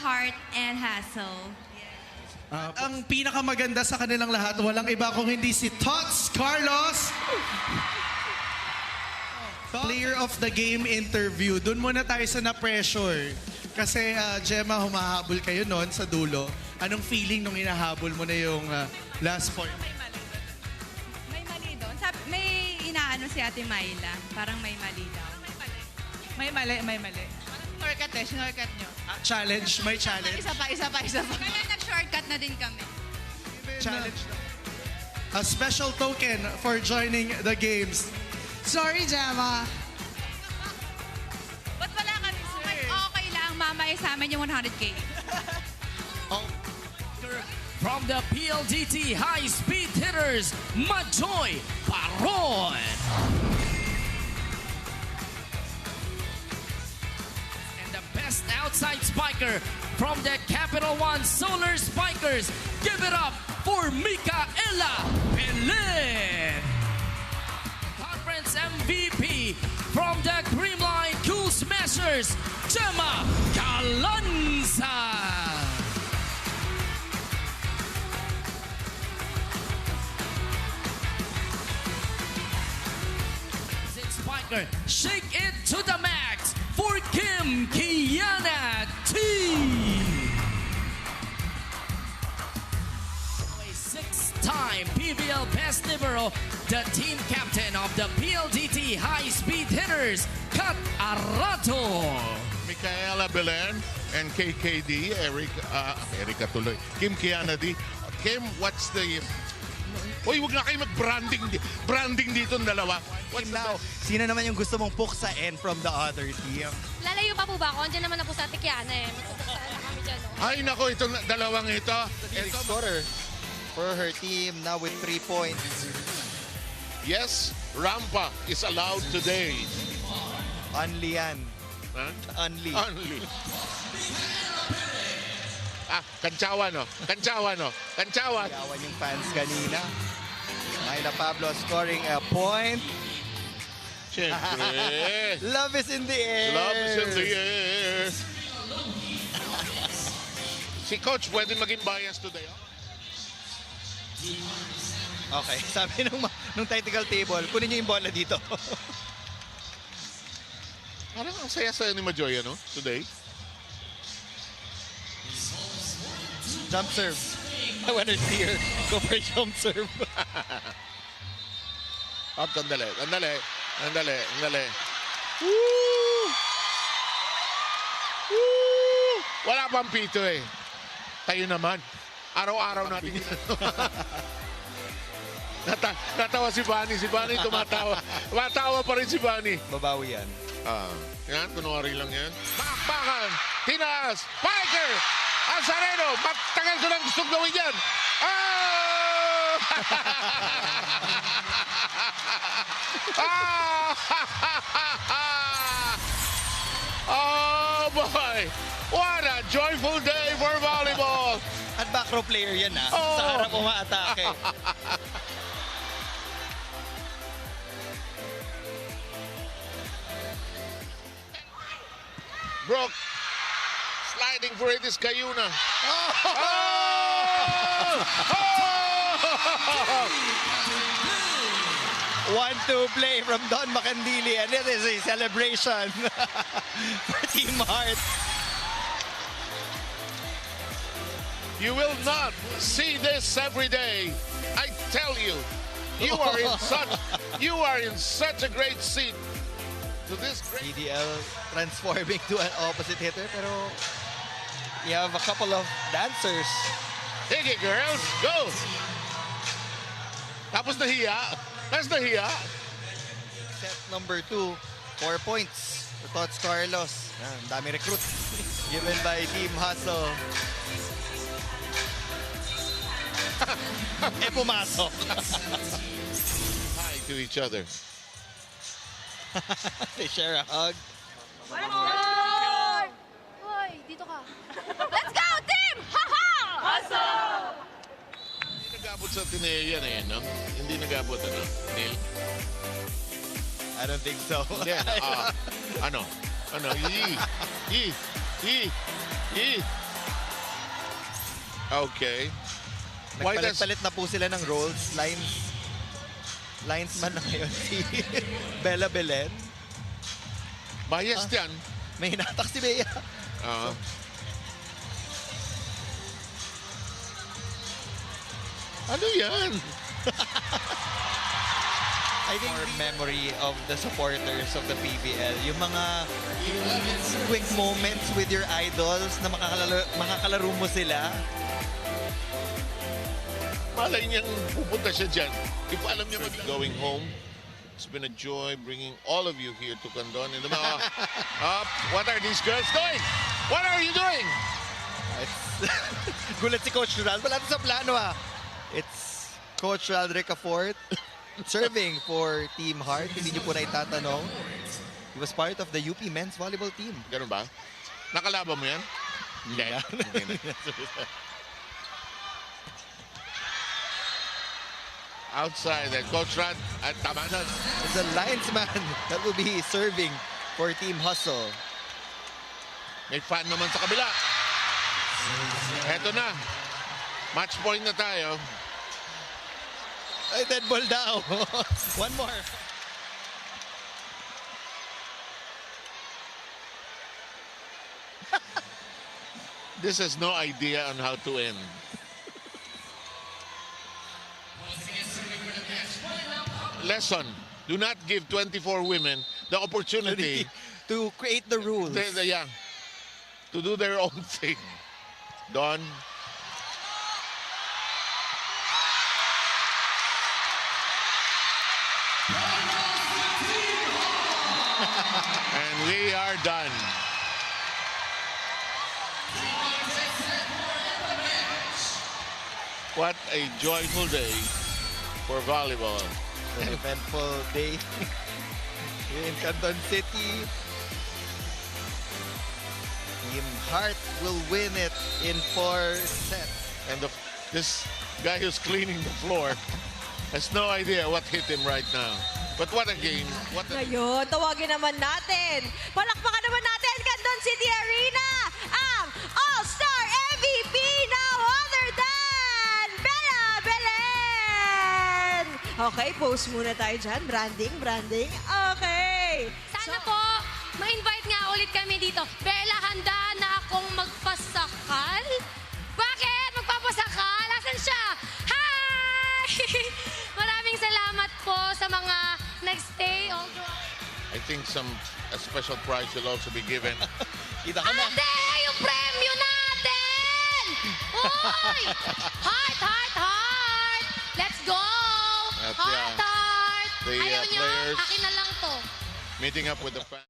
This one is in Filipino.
Heart and Hassle. Ang pinakamaganda sa kanilang lahat, walang iba kung hindi si Tots Carlos. Player of the game interview. Doon muna tayo sa na-pressure. Kasi Gemma, humahabol kayo noon sa dulo. Anong feeling nung hinahabol mo na yung last point? May mali doon. May inaano si Ate Myla. Parang may mali daw. May mali, may mali. Shortcut eh, shortcut nyo. Challenge, may challenge. Isa pa. Kaya nag-shortcut na din kami. Challenge. A special token for joining the games. Sorry, Gemma. Ba't wala kami, sir? Okay lang. Mamaya sa amin yung 100K. From the PLDT High Speed Hitters, Majoy Paron. And the best outside spiker from the Capital One Solar Spikers. Give it up for Micaela Pelin. Conference MVP from the Creamline Cool Smashers, Gemma Calanza. Spiker, shake it to the max for Kim Kiana T. A six-time PBL Best Libero, the team captain of the PLDT High Speed Hitters, Kat Arato. Micaela Belen and KKD, Erica tuloy. Kim Kiana D. Kim, what's the... Uy, huwag na kayo mag-branding branding dito ng dalawa. What's Now, sino naman yung gusto mong puksa and from the other team? Lalayo pa po ba ako? Andiyan naman na po sa Tikiana eh. Magpupuksaan na kami dyan. Oh. Ay, nako, itong dalawang ito. Leading scorer for her team now with 3 points. Yes, Rampa is allowed today. Only yan. Huh? Only. Only. Kantsawan, no? Kantsawan, no? Kantsawan. Yawan yung fans kanina. Myla Pablo scoring a point. Siyempre. Love is in the air. Love is in the air. Si Coach, pwede maging bias today, oh? Okay, sabi nung tactical table, kunin niyo yung bola dito. Parang ang saya-saya ni Majoy, ano? Today. Jump serve. I wanna see her go for jump serve. At sandali. Woo! Woo! Wala pang pito eh. Tayo naman. Araw-araw natin yun. Natawa si Bunny. Si Bunny tumatawa. Matawa pa rin si Bunny. Babawi yan. Yan, kunwari lang yan. Bakbakan! Tinaas! Spiker! Azareno! Matagal ko lang gustong gawin yan! Oh! Oh boy! What a joyful day for volleyball! At back row player yan ha. Oh. Sa harap umaatake. Brooke, sliding for it is Cayuna. Oh! Oh! 1-2 play from Don Macandili, and it is a celebration for Team Heart. You will not see this every day. I tell you, you are in such a great seat to this great. CDL transforming to an opposite hitter, pero you have a couple of dancers. Take it, girls, go. Tapos nahiya. That's nahiya. Set number 2, 4 points to Tots Carlos. Ang dami recruit given by Team Hustle. Pumasok. Hi to each other. They share a hug. Hoy, dito ka. Let's go, team! Ha-ha! Hindi nag-abot sa Tineo yan eh, no? Hindi nag-abot, ano, Neil? I don't think so. Hindi, ano? Yi. Okay. Why does... Nagpalit-palit na po sila ng roles. Linesman na ngayon si Bella Belen. Biased yan. May hinatak si Bea. Ah. Ano yan? I think more memory of the supporters of the PBL. Yung mga quick moments with your idols na makakalaro mo sila. Malay niyang pupunta siya dyan. If alam niya going home, it's been a joy bringing all of you here to Candon. And what are these girls doing? What are you doing? Gulat si Coach Ral. Wala sa plano It's Coach Raldrick Afort serving for Team Heart. Hindi niyo po na itatanong. He was part of the UP men's volleyball team. Ganun ba? Nakalaban mo yan? Hindi. Outside, and Coach Rad, at tama na. It's a linesman that will be serving for Team Hustle. May fan naman sa kabila. Eto na. Match point na tayo. Ay, dead ball daw. One more. This has no idea on how to end. Lesson. Do not give 24 women the opportunity To create the rules. to do their own thing. Don. And we are done. What a joyful day for volleyball. An eventful day here in Canton City. Team Heart will win it in 4 sets. And this guy who's cleaning the floor has no idea what hit him right now. But what a game. What a... Ngayon, tawagin naman natin. Palakpakan naman natin, Canton City Arena, ang All-Star MVP now other than Bella Belen. Okay, post muna tayo dyan. Branding. Okay. Sana po, ma-invite nga ulit kami dito. Bella, handa na akong magpasakal? Bakit? Magpapasakal? Asan siya? Hi! Maraming salamat po sa mga nagstay all through. I think a special prize will also be given. Kita ka na. Ate! Yung premyo natin! Uy! Heart! Let's go! At, Heart! the, Ayaw nyo? players- Akin na lang to. Meeting up with the fans.